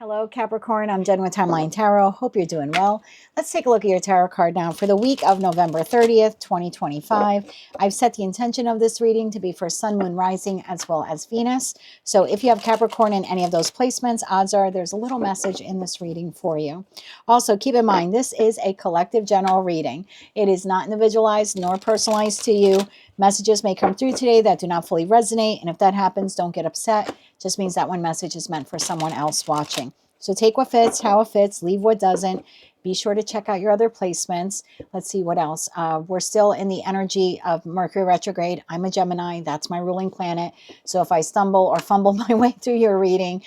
Hello, Capricorn. I'm Jen with Timeline Tarot. Hope you're doing well. Let's take a look at your tarot card now for the week of November 30th, 2025. I've set the intention of this reading to be for Sun, Moon, Rising, as well as Venus. So if you have Capricorn in any of those placements, odds are there's a little message in this reading for you. Also, keep in mind, this is a collective general reading. It is not individualized nor personalized to you. Messages may come through today that do not fully resonate. And if that happens, don't get upset. Just means that one message is meant for someone else watching. So take what fits, how it fits, leave what doesn't. Be sure to check out your other placements. Let's see what else. We're still in the energy of Mercury retrograde. I'm a Gemini. That's my ruling planet. So if I stumble or fumble my way through your reading,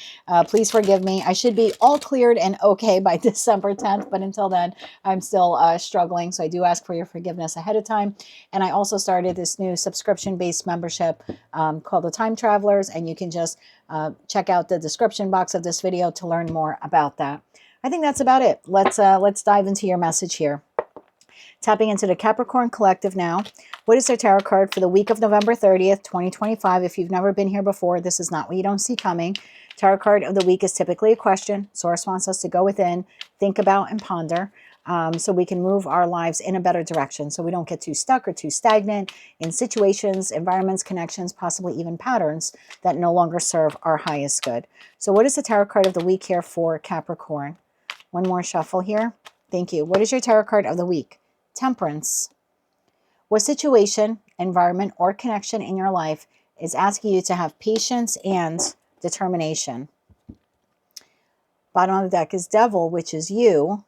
please forgive me. I should be all cleared and okay by December 10th. But until then, I'm still struggling. So I do ask for your forgiveness ahead of time. And I also started this new subscription-based membership called the Time Travelers. And you can just check out the description box of this video to learn more about that. I think that's about it. Let's dive into your message here. Tapping into the Capricorn Collective now. What is their tarot card for the week of November 30th, 2025? If you've never been here before, this is not what you don't see coming. Tarot card of the week is typically a question. Source wants us to go within, think about, and ponder. So we can move our lives in a better direction. So we don't get too stuck or too stagnant in situations, environments, connections, possibly even patterns that no longer serve our highest good. So what is the tarot card of the week here for Capricorn? One more shuffle here. Thank you. What is your tarot card of the week? Temperance. What situation, environment, or connection in your life is asking you to have patience and determination? Bottom of the deck is Devil, which is you.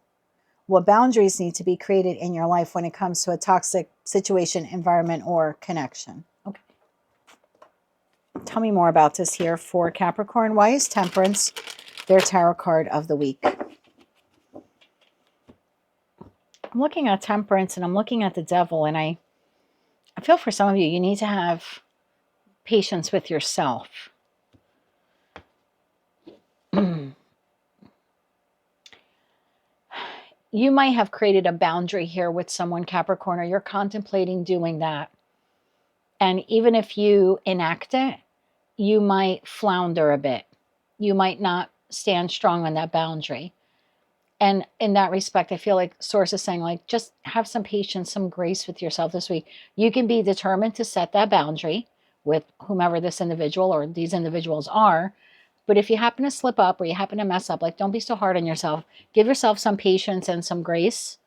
What boundaries need to be created in your life when it comes to a toxic situation, environment, or connection? Okay. Tell me more about this here for Capricorn. Why is Temperance their tarot card of the week? I'm looking at Temperance and I'm looking at the Devil, and I feel for some of you, you need to have patience with yourself. You might have created a boundary here with someone, Capricorn, or you're contemplating doing that. And even if you enact it, you might flounder a bit. You might not stand strong on that boundary. And in that respect, I feel like Source is saying, like, just have some patience, some grace with yourself this week. You can be determined to set that boundary with whomever this individual or these individuals are. But if you happen to slip up or you happen to mess up, like, don't be so hard on yourself. Give yourself some patience and some grace.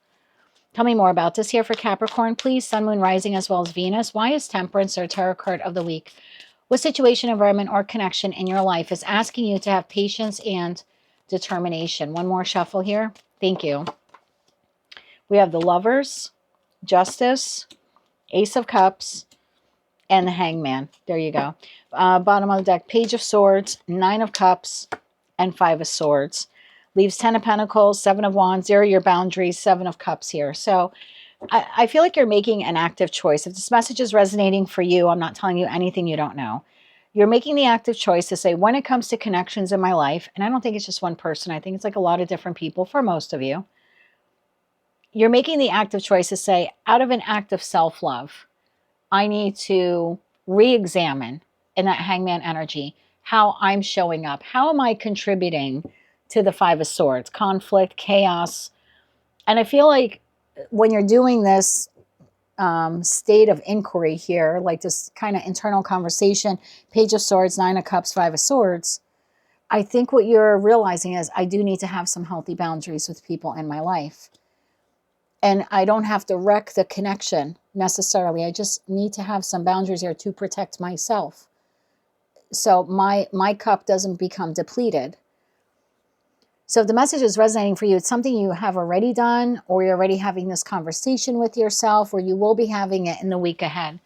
Tell me more about this here for Capricorn, please. Sun, Moon, Rising, as well as Venus. Why is Temperance their tarot card of the week? What situation, environment, or connection in your life is asking you to have patience and determination? One more shuffle here. Thank you. We have the Lovers, Justice, Ace of Cups, and the Hangman. There you go. Bottom of the deck, Page of Swords, Nine of Cups, and Five of Swords. Leaves 10 of Pentacles, 7 of Wands, 0 your boundaries, 7 of Cups here. So I feel like you're making an active choice. If this message is resonating for you, I'm not telling you anything you don't know. You're making the active choice to say, when it comes to connections in my life, and I don't think it's just one person, I think it's like a lot of different people for most of you. You're making the active choice to say, out of an act of self-love, I need to re-examine in that Hangman energy how I'm showing up. How am I contributing to the Five of Swords? Conflict, chaos. And I feel like when you're doing this state of inquiry here, like this kind of internal conversation, Page of Swords, Nine of Cups, Five of Swords, I think what you're realizing is I do need to have some healthy boundaries with people in my life. And I don't have to wreck the connection necessarily. I just need to have some boundaries here to protect myself. So my cup doesn't become depleted. So if the message is resonating for you, it's something you have already done, or you're already having this conversation with yourself, or you will be having it in the week ahead.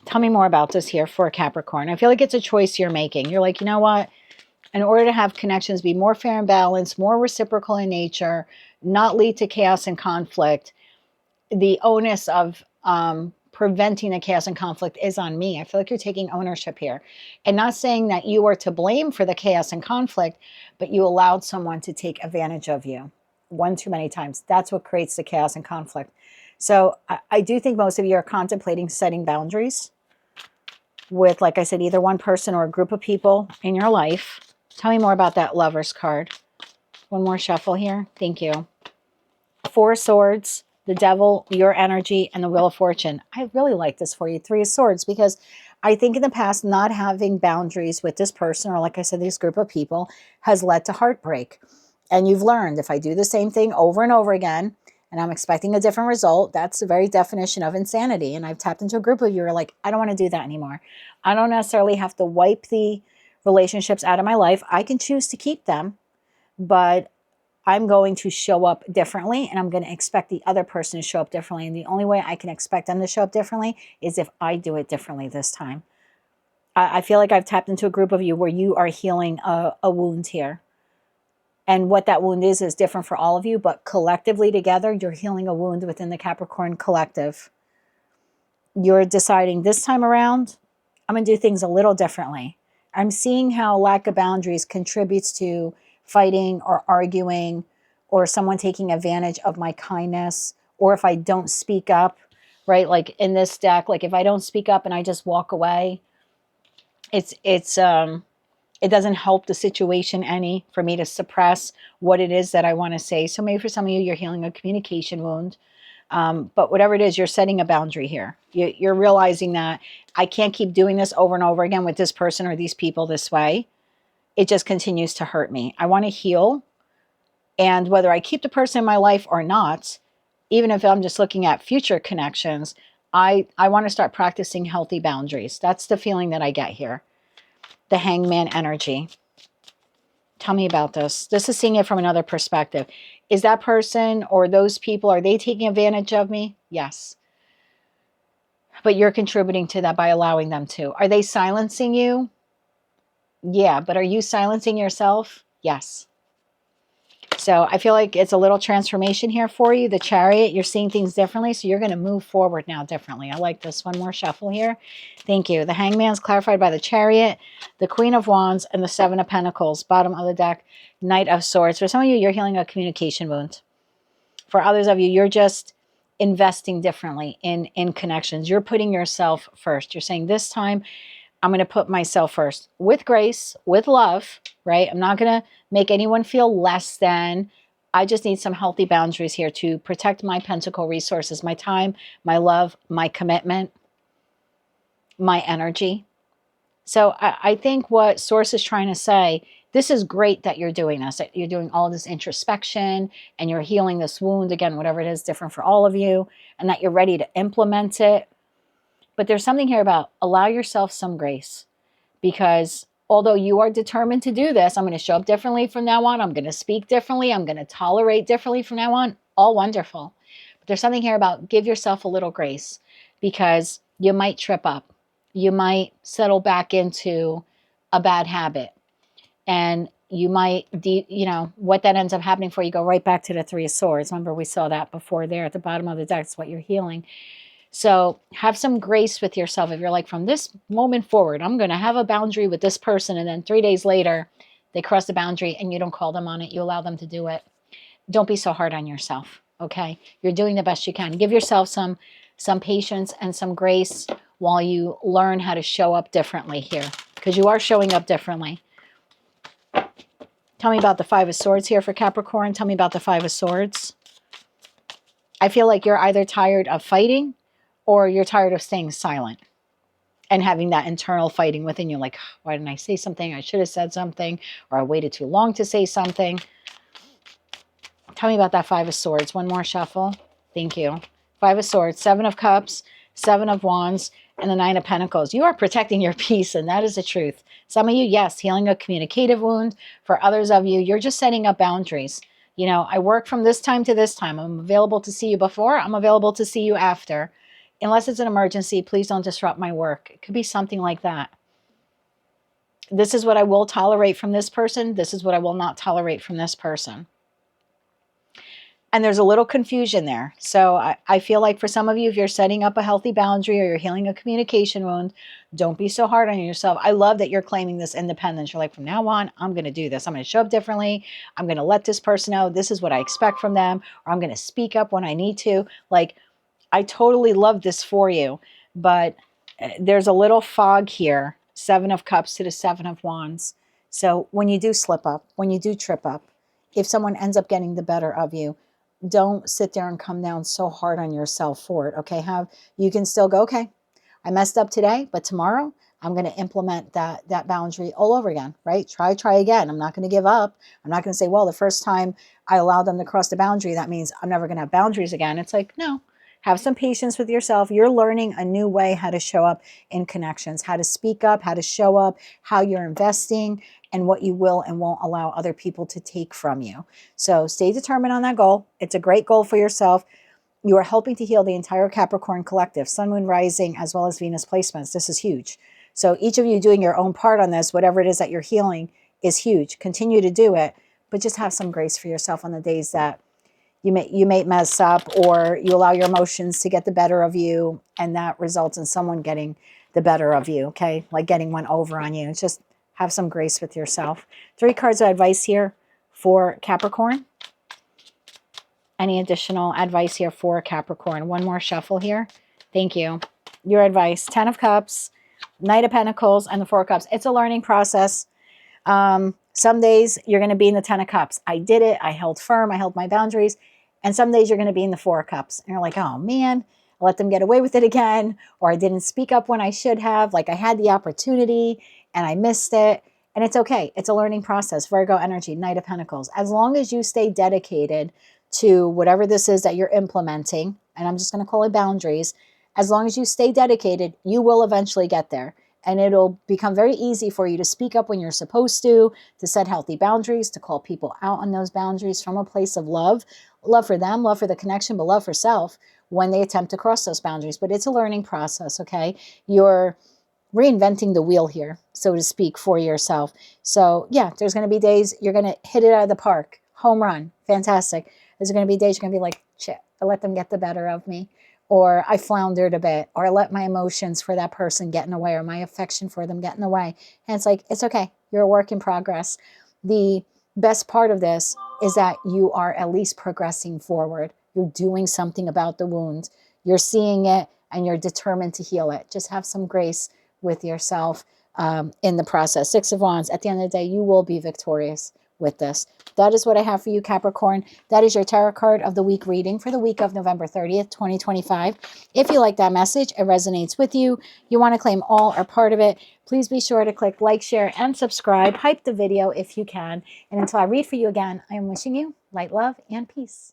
Tell me more about this here for Capricorn. I feel like it's a choice you're making. You're like, you know what? In order to have connections be more fair and balanced, more reciprocal in nature, not lead to chaos and conflict, the onus of preventing the chaos and conflict is on me. I feel like you're taking ownership here. And not saying that you are to blame for the chaos and conflict, but you allowed someone to take advantage of you one too many times. That's what creates the chaos and conflict. So I do think most of you are contemplating setting boundaries with, like I said, either one person or a group of people in your life. Tell me more about that Lovers card. One more shuffle here. Thank you. Four of Swords, the Devil, your energy, and the Wheel of Fortune. I really like this for you. Three of Swords, because I think in the past, not having boundaries with this person, or like I said, this group of people, has led to heartbreak. And you've learned, if I do the same thing over and over again, and I'm expecting a different result, that's the very definition of insanity. And I've tapped into a group of you who are like, I don't want to do that anymore. I don't necessarily have to wipe the relationships out of my life. I can choose to keep them, but I'm going to show up differently, and I'm going to expect the other person to show up differently. And the only way I can expect them to show up differently is if I do it differently this time. I feel like I've tapped into a group of you where you are healing a wound here. And what that wound is different for all of you, but collectively together, you're healing a wound within the Capricorn collective. You're deciding this time around, I'm going to do things a little differently. I'm seeing how lack of boundaries contributes to fighting or arguing, or someone taking advantage of my kindness, or if I don't speak up, right? Like in this deck, like if I don't speak up and I just walk away, it doesn't help the situation any for me to suppress what it is that I want to say. So maybe for some of you, you're healing a communication wound. But whatever it is, you're setting a boundary here. You're realizing that I can't keep doing this over and over again with this person or these people this way. It just continues to hurt me. I want to heal. And whether I keep the person in my life or not, even if I'm just looking at future connections, I want to start practicing healthy boundaries. That's the feeling that I get here. The Hangman energy. Tell me about this. This is seeing it from another perspective. Is that person or those people, are they taking advantage of me? Yes. But you're contributing to that by allowing them to. Are they silencing you? Yeah. But are you silencing yourself? Yes. So I feel like it's a little transformation here for you. The Chariot, you're seeing things differently. So you're going to move forward now differently. I like this. One more shuffle here. Thank you. The Hangman's clarified by the Chariot, the Queen of Wands, and the Seven of Pentacles. Bottom of the deck, Knight of Swords. For some of you, you're healing a communication wound. For others of you, you're just investing differently in connections. You're putting yourself first. You're saying this time, I'm going to put myself first with grace, with love, right? I'm not going to make anyone feel less than. I just need some healthy boundaries here to protect my pentacle resources, my time, my love, my commitment, my energy. So I think what Source is trying to say, this is great that you're doing this, that you're doing all this introspection and you're healing this wound, again, whatever it is, different for all of you, and that you're ready to implement it. But there's something here about allow yourself some grace, because although you are determined to do this, I'm going to show up differently from now on. I'm going to speak differently. I'm going to tolerate differently from now on. All wonderful. But there's something here about give yourself a little grace, because you might trip up. You might settle back into a bad habit, and you might, what that ends up happening for you, go right back to the Three of Swords. Remember, we saw that before there at the bottom of the deck. It's what you're healing. So have some grace with yourself. If you're like, from this moment forward, I'm going to have a boundary with this person, and then 3 days later, they cross the boundary and you don't call them on it. You allow them to do it. Don't be so hard on yourself. Okay. You're doing the best you can. Give yourself some patience and some grace while you learn how to show up differently here, because you are showing up differently. Tell me about the Five of Swords here for Capricorn. Tell me about the Five of Swords. I feel like you're either tired of fighting, or you're tired of staying silent and having that internal fighting within you. Like, why didn't I say something? I should have said something, or I waited too long to say something. Tell me about that Five of Swords. One more shuffle. Thank you. Five of Swords, Seven of Cups, Seven of Wands, and the Nine of Pentacles. You are protecting your peace, and that is the truth. Some of you, yes, healing a communicative wound. For others of you, you're just setting up boundaries. I work from this time to this time. I'm available to see you before. I'm available to see you after. Unless it's an emergency, please don't disrupt my work. It could be something like that. This is what I will tolerate from this person. This is what I will not tolerate from this person. And there's a little confusion there. So I feel like for some of you, if you're setting up a healthy boundary or you're healing a communication wound, don't be so hard on yourself. I love that you're claiming this independence. You're like, from now on, I'm going to do this. I'm going to show up differently. I'm going to let this person know this is what I expect from them, or I'm going to speak up when I need to. Like, I totally love this for you, but there's a little fog here. Seven of Cups to the Seven of Wands. So when you do slip up, when you do trip up, if someone ends up getting the better of you, don't sit there and come down so hard on yourself for it. Okay. You can still go, okay, I messed up today, but tomorrow I'm going to implement that boundary all over again, right? Try again. I'm not going to give up. I'm not going to say, well, the first time I allowed them to cross the boundary, that means I'm never going to have boundaries again. It's like, no, have some patience with yourself. You're learning a new way how to show up in connections, how to speak up, how to show up, how you're investing, and what you will and won't allow other people to take from you. So stay determined on that goal. It's a great goal for yourself. You are helping to heal the entire Capricorn collective, Sun, Moon, Rising, as well as Venus placements. This is huge. So each of you doing your own part on this, whatever it is that you're healing, is huge. Continue to do it, but just have some grace for yourself on the days that you may mess up, or you allow your emotions to get the better of you, and that results in someone getting the better of you, okay? Like getting one over on you. Just have some grace with yourself. 3 cards of advice here for Capricorn. Any additional advice here for Capricorn? One more shuffle here. Thank you. Your advice, 10 of Cups, Knight of Pentacles, and the 4 of Cups. It's a learning process. Some days you're going to be in the 10 of Cups. I did it. I held firm. I held my boundaries. And some days you're going to be in the 4 of Cups. And you're like, oh man, I let them get away with it again. Or I didn't speak up when I should have. Like I had the opportunity and I missed it. And it's okay. It's a learning process. Virgo energy, Knight of Pentacles. As long as you stay dedicated to whatever this is that you're implementing, and I'm just going to call it boundaries, as long as you stay dedicated, you will eventually get there. And it'll become very easy for you to speak up when you're supposed to set healthy boundaries, to call people out on those boundaries from a place of love for them, love for the connection, but love for self when they attempt to cross those boundaries. But it's a learning process, okay? You're reinventing the wheel here, so to speak, for yourself. So yeah, there's going to be days you're going to hit it out of the park, home run, fantastic. There's going to be days you're going to be like, shit, I let them get the better of me, or I floundered a bit, or I let my emotions for that person get in the way, or my affection for them get in the way. And it's like, it's okay. You're a work in progress. The best part of this is that you are at least progressing forward. You're doing something about the wound. You're seeing it and you're determined to heal it. Just have some grace with yourself in the process. 6 of Wands. At the end of the day, you will be victorious with this. That is what I have for you, Capricorn. That is your tarot card of the week reading for the week of November 30th, 2025. If you like that message, it resonates with you, you want to claim all or part of it, please be sure to click like, share, and subscribe. Hype the video if you can. And until I read for you again, I am wishing you light, love, and peace.